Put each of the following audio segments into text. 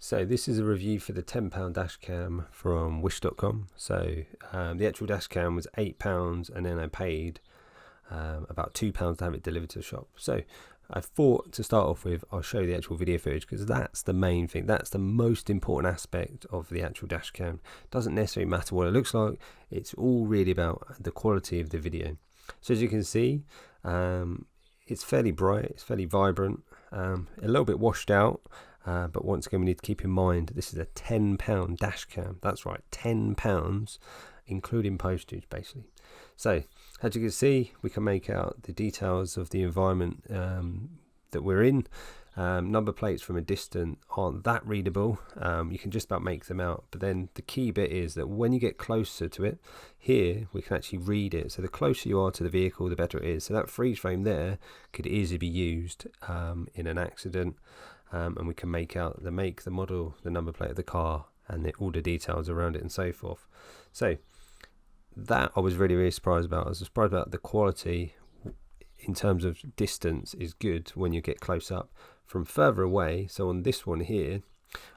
So this is a review for the £10 dash cam from wish.com. So the actual dash cam was £8, and then I paid about £2 to have it delivered to the shop. So I thought to start off with, I'll show you the actual video footage, because that's the main thing. That's the most important aspect of the actual dash cam. It doesn't necessarily matter what it looks like. It's all really about the quality of the video. So as you can see, it's fairly bright, it's fairly vibrant, a little bit washed out. But once again, we need to keep in mind this is a £10 dash cam. That's right, £10, including postage, basically. So as you can see, we can make out the details of the environment that we're in. Number plates from a distance aren't that readable. You can just about make them out, but then the key bit is that when you get closer to it, here we can actually read it. So the closer you are to the vehicle, the better it is. So that freeze frame there could easily be used in an accident. And we can make out the make, the model, the number plate of the car, and all the details around it and so forth. So that I was really surprised about. I was surprised about the quality in terms of distance is good when you get close up. From further away, so on this one here,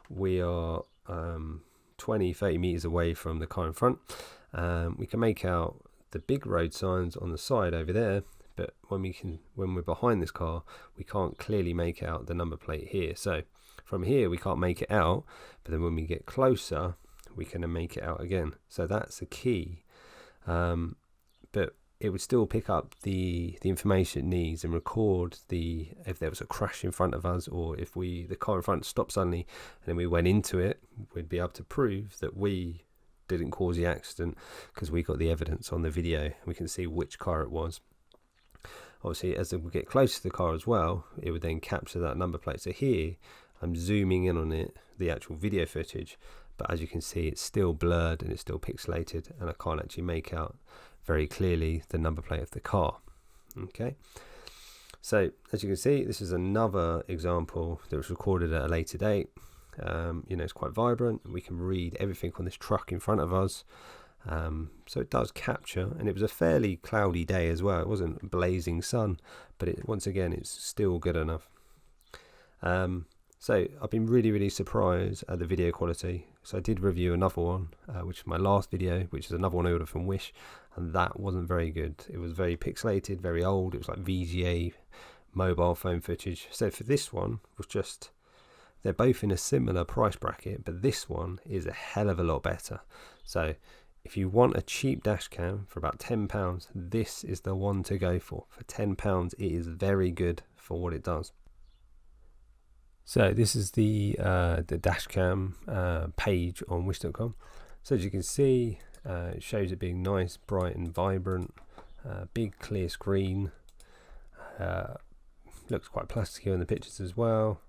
we are 20-30 meters away from the car in front. We can make out the big road signs on the side over there. But when we're behind this car, we can't clearly make out the number plate here. So from here we can't make it out, but then when we get closer, we can make it out again. So that's the key. But it would still pick up the information it needs and record if there was a crash in front of us, or if the car in front stopped suddenly and then we went into it, we'd be able to prove that we didn't cause the accident because we got the evidence on the video. We can see which car it was. Obviously, as we get closer to the car as well, it would then capture that number plate. So here, I'm zooming in on it, the actual video footage, but as you can see, it's still blurred and it's still pixelated, and I can't actually make out very clearly the number plate of the car. Okay, so as you can see, this is another example that was recorded at a later date. It's quite vibrant. We can read everything on this truck in front of us. So it does capture, and it was a fairly cloudy day as well. It wasn't blazing sun, but once again, it's still good enough. So I've been really surprised at the video quality. So I did review another one, which is my last video, which is another one I ordered from Wish, and that wasn't very good. It was very pixelated, very old. It was like VGA mobile phone footage. So for this one, they're both in a similar price bracket, but this one is a hell of a lot better. So if you want a cheap dash cam for about £10, this is the one to go for. For £10, it is very good for what it does. So this is the dash cam page on wish.com. So as you can see, it shows it being nice, bright and vibrant. Big clear screen. Looks quite plasticky in the pictures as well.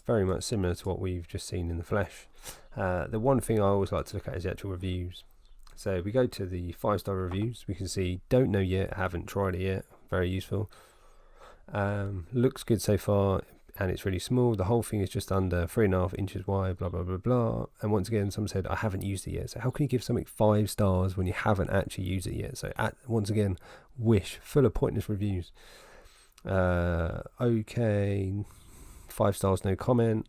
Very much similar to what we've just seen in the flesh. The one thing I always like to look at is the actual reviews. So if we go to the 5-star reviews, we can see don't know yet, haven't tried it yet. Very useful. Looks good so far, and it's really small. The whole thing is just under 3.5 inches wide, blah blah blah blah. And once again, someone said I haven't used it yet. So how can you give something 5 stars when you haven't actually used it yet? So once again, Wish, full of pointless reviews. Okay, 5 stars, no comment.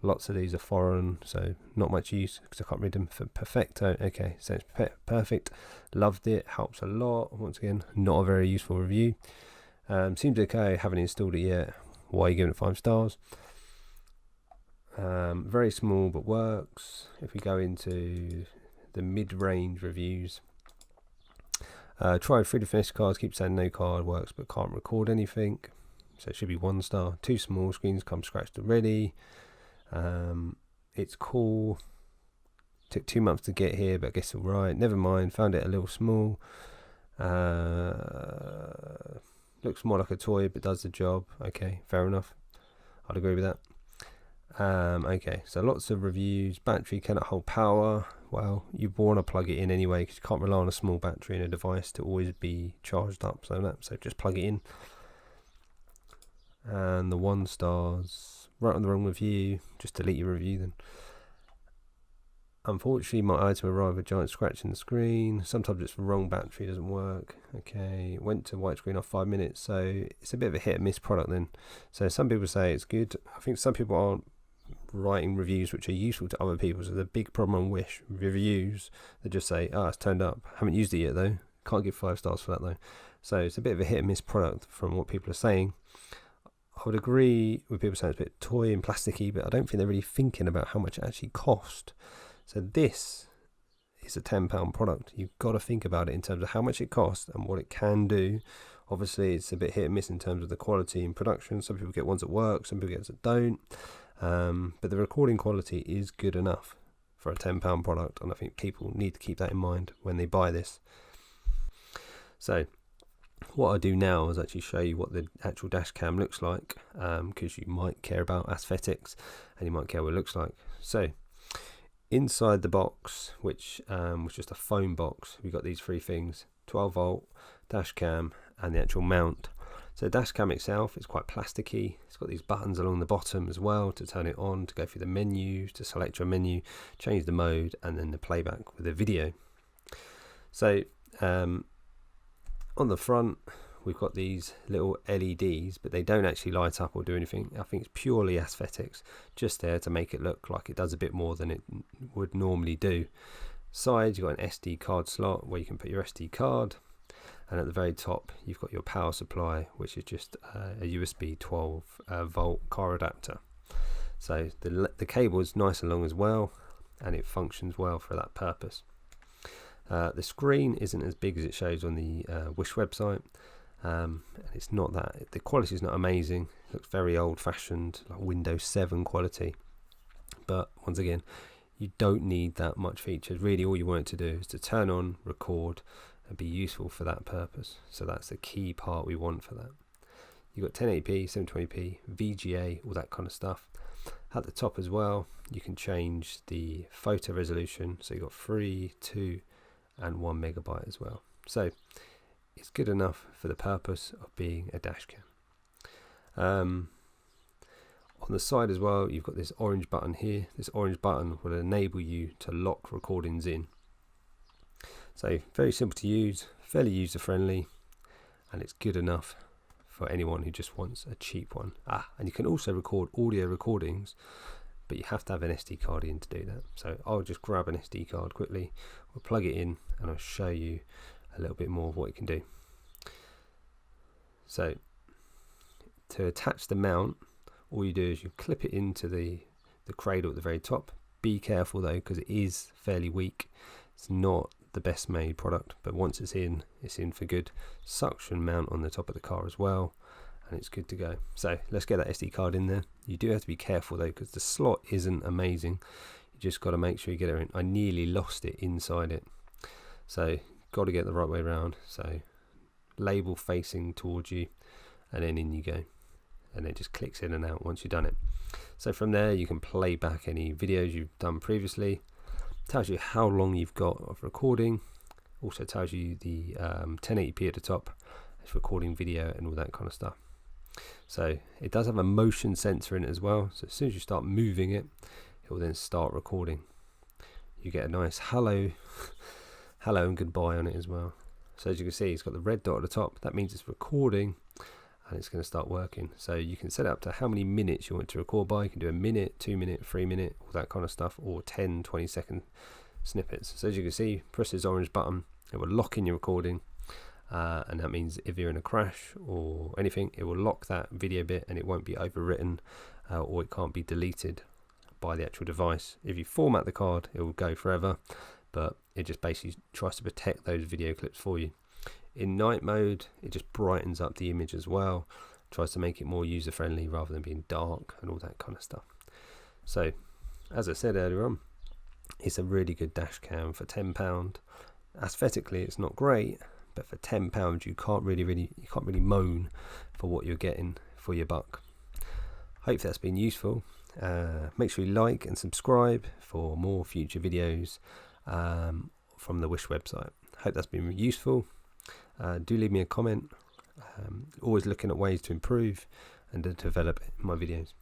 Lots of these are foreign, so not much use because I can't read them. For Perfecto, okay, so it's perfect. Loved it, helps a lot. Once again, not a very useful review. Seems okay, haven't installed it yet. Why are you giving it 5 stars? Very small but works. If we go into the mid-range reviews, tried 3D Finish cards, keep saying no card works but can't record anything. So it should be 1 star. 2 small screens come scratched already. It's cool. Took 2 months to get here, but I guess alright. Never mind. Found it a little small. Looks more like a toy, but does the job. Okay, fair enough. I'd agree with that. Okay, so lots of reviews. Battery cannot hold power. Well, you want to plug it in anyway, because you can't rely on a small battery in a device to always be charged up. So just plug it in. And the 1 stars, right on the wrong review. Just delete your review then. Unfortunately, my item arrived with a giant scratch in the screen. Sometimes it's the wrong battery, doesn't work. Okay, went to white screen after 5 minutes, so it's a bit of a hit and miss product then. So some people say it's good. I think some people aren't writing reviews which are useful to other people. So the big problem on Wish reviews, they just say, it's turned up, haven't used it yet though, can't give 5 stars for that though. So it's a bit of a hit and miss product from what people are saying. I would agree with people saying it's a bit toy and plasticky, but I don't think they're really thinking about how much it actually cost. So this is a £10 product. You've got to think about it in terms of how much it costs and what it can do. Obviously, it's a bit hit and miss in terms of the quality in production. Some people get ones that work, some people get ones that don't. But the recording quality is good enough for a £10 product, and I think people need to keep that in mind when they buy this. So what I do now is actually show you what the actual dash cam looks like, because you might care about aesthetics and you might care what it looks like. So inside the box, which was just a foam box, we got these 3 things: 12 volt, dash cam, and the actual mount. So the dash cam itself is quite plasticky. It's got these buttons along the bottom as well to turn it on, to go through the menus, to select your menu, change the mode, and then the playback with the video. So on the front, we've got these little LEDs, but they don't actually light up or do anything. I think it's purely aesthetics, just there to make it look like it does a bit more than it would normally do. Sides, you've got an SD card slot where you can put your SD card, and at the very top you've got your power supply, which is just a USB 12 volt car adapter. So the cable is nice and long as well, and it functions well for that purpose. The screen isn't as big as it shows on the Wish website, and it's not that, the quality is not amazing. It looks very old-fashioned, like Windows 7 quality, but once again, you don't need that much features. Really, all you want it to do is to turn on, record, and be useful for that purpose. So that's the key part we want for that. You've got 1080p, 720p, VGA, all that kind of stuff. At the top as well, you can change the photo resolution, so you've got 3, 2, and 1 megabyte as well. So it's good enough for the purpose of being a dash cam. On the side as well, you've got this orange button here. This orange button will enable you to lock recordings in. So very simple to use, fairly user friendly, and it's good enough for anyone who just wants a cheap one. And you can also record audio recordings, but you have to have an SD card in to do that. So I'll just grab an SD card quickly, we'll plug it in, and I'll show you a little bit more of what it can do. So to attach the mount, all you do is you clip it into the cradle at the very top. Be careful though, because it is fairly weak. It's not the best made product, but once it's in for good. Suction mount on the top of the car as well, and it's good to go. So let's get that SD card in there. You do have to be careful though, because the slot isn't amazing. You just got to make sure you get it in. I nearly lost it inside it, so got to get the right way around. So label facing towards you, and then in you go, and it just clicks in and out once you've done it. So from there you can play back any videos you've done previously. Tells you how long you've got of recording. Also tells you the 1080p at the top. It's recording video and all that kind of stuff. So it does have a motion sensor in it as well. So as soon as you start moving it, it will then start recording. You get a nice hello and goodbye on it as well. So as you can see, it's got the red dot at the top. That means it's recording, and it's going to start working. So you can set it up to how many minutes you want to record by. You can do a minute, 2 minute, 3 minute, all that kind of stuff, or 10, 20 second snippets. So as you can see, press this orange button, it will lock in your recording, and that means if you're in a crash or anything, it will lock that video bit and it won't be overwritten, or it can't be deleted by the actual device. If you format the card, it will go forever, but it just basically tries to protect those video clips for you. In night mode, it just brightens up the image as well, tries to make it more user friendly rather than being dark and all that kind of stuff. So as I said earlier on, it's a really good dash cam for £10. Aesthetically it's not great, but for £10 you can't really moan for what you're getting for your buck. Hope that's been useful. Make sure you like and subscribe for more future videos from the Wish website. Hope that's been useful. Do leave me a comment. Always looking at ways to improve and to develop my videos.